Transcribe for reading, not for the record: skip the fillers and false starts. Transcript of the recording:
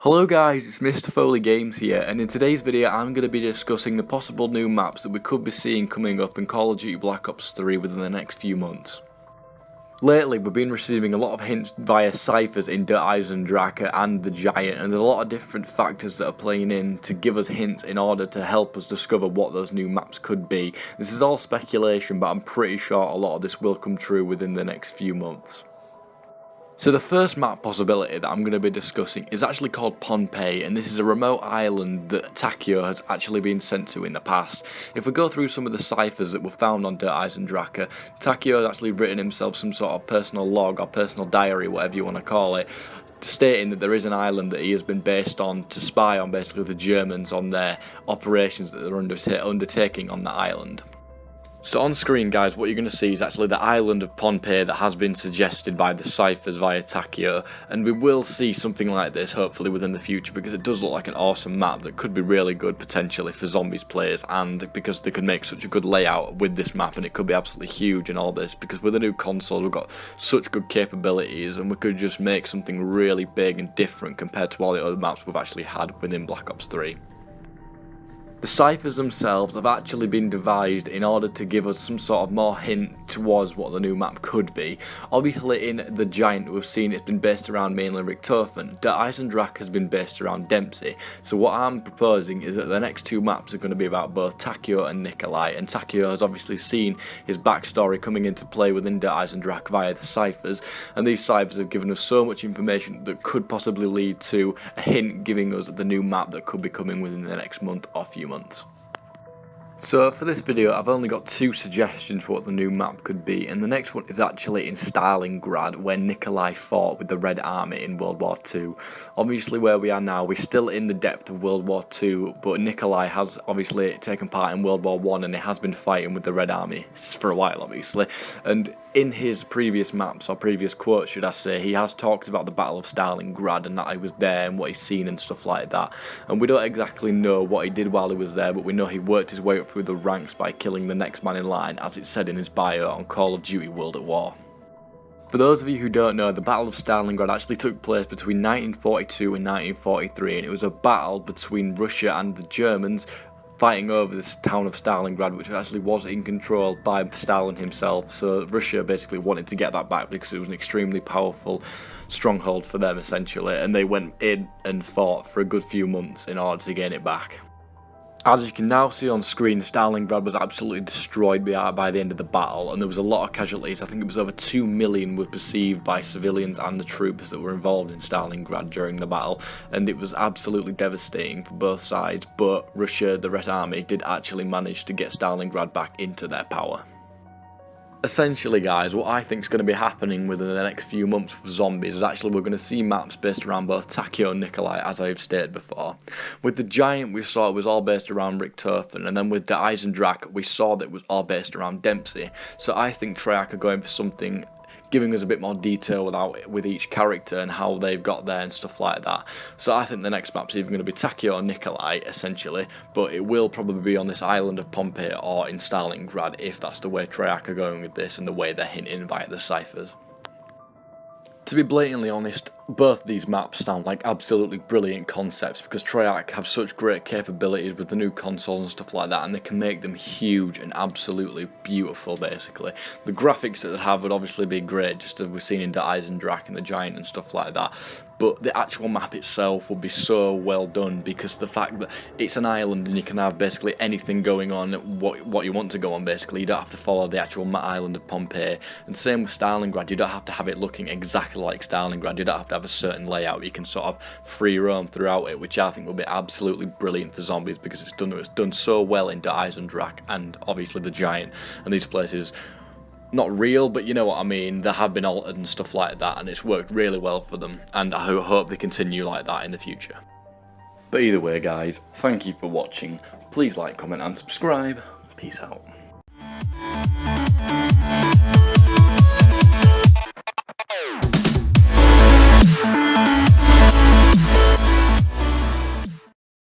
Hello guys, it's Mr. Foley Games here, and in today's video I'm going to be discussing the possible new maps that we could be seeing coming up in Call of Duty Black Ops 3 within the next few months. Lately we've been receiving a lot of hints via ciphers in Der Eisendrache and the Giant, and there's a lot of different factors that are playing in to give us hints in order to help us discover what those new maps could be. This is all speculation, but I'm pretty sure a lot of this will come true within the next few months. So the first map possibility that I'm going to be discussing is actually called Pohnpei, and this is a remote island that Takeo has actually been sent to in the past. If we go through some of the ciphers that were found on Der Eisendrache, Takeo has actually written himself some sort of personal log or personal diary, whatever you want to call it, stating that there is an island that he has been based on to spy on basically the Germans on their operations that they're undertaking on the island. So on screen guys, what you're going to see is actually the island of Pohnpei that has been suggested by the ciphers via Takeo, and we will see something like this hopefully within the future because it does look like an awesome map that could be really good potentially for zombies players, and because they can make such a good layout with this map, and it could be absolutely huge and all this because with the new console we've got such good capabilities and we could just make something really big and different compared to all the other maps we've actually had within Black Ops 3. The ciphers themselves have actually been devised in order to give us some sort of more hint towards what the new map could be. Obviously in the Giant we've seen it's been based around mainly Richtofen. Der Eisendrache has been based around Dempsey. So what I'm proposing is that the next two maps are going to be about both Takeo and Nikolai, and Takeo has obviously seen his backstory coming into play within Der Eisendrache via the ciphers, and these ciphers have given us so much information that could possibly lead to a hint giving us the new map that could be coming within the next month or few months. So for this video I've only got two suggestions for what the new map could be, and the next one is actually in Stalingrad where Nikolai fought with the Red Army in World War II. Obviously where we are now we're still in the depth of World War II, but Nikolai has obviously taken part in World War I and he has been fighting with the Red Army for a while obviously, and in his previous maps, or previous quotes should I say, he has talked about the Battle of Stalingrad and that he was there and what he's seen and stuff like that. And we don't exactly know what he did while he was there, but we know he worked his way up through the ranks by killing the next man in line, as it said in his bio on Call of Duty World at War. For those of you who don't know, the Battle of Stalingrad actually took place between 1942 and 1943, and it was a battle between Russia and the Germans fighting over this town of Stalingrad, which actually was in control by Stalin himself. So Russia basically wanted to get that back because it was an extremely powerful stronghold for them essentially, and they went in and fought for a good few months in order to gain it back. As you can now see on screen, Stalingrad was absolutely destroyed by the end of the battle, and there was a lot of casualties. I think it was over 2 million were perceived by civilians and the troops that were involved in Stalingrad during the battle, and it was absolutely devastating for both sides, but Russia, the Red Army, did actually manage to get Stalingrad back into their power. Essentially guys, what I think is going to be happening within the next few months for zombies is actually we're going to see maps based around both Takeo and Nikolai, as I've stated before. With the Giant we saw it was all based around Richtofen, and then with the Eisendrache we saw that it was all based around Dempsey. So I think Treyarch are going for something giving us a bit more detail with each character and how they've got there and stuff like that. So I think the next map's either going to be Takeo or Nikolai essentially, but it will probably be on this island of Pohnpei or in Stalingrad if that's the way Treyarch are going with this and the way they're hinting via the ciphers. To be blatantly honest, both these maps sound like absolutely brilliant concepts because Treyarch have such great capabilities with the new consoles and stuff like that, and they can make them huge and absolutely beautiful basically. The graphics that they have would obviously be great, just as we've seen in Der Eisendrache and the Giant and stuff like that, but the actual map itself would be so well done because the fact that it's an island and you can have basically anything going on what you want to go on basically. You don't have to follow the actual island of Pohnpei, and same with Stalingrad, you don't have to have it looking exactly like Stalingrad, you don't have to have a certain layout, you can sort of free roam throughout it, which I think will be absolutely brilliant for zombies because it's done so well in Der Eisendrache and obviously the Giant, and these places not real, but you know what I mean, they have been altered and stuff like that, and it's worked really well for them, and I hope they continue like that in the future. But either way guys, thank you for watching, please like, comment and subscribe, peace out.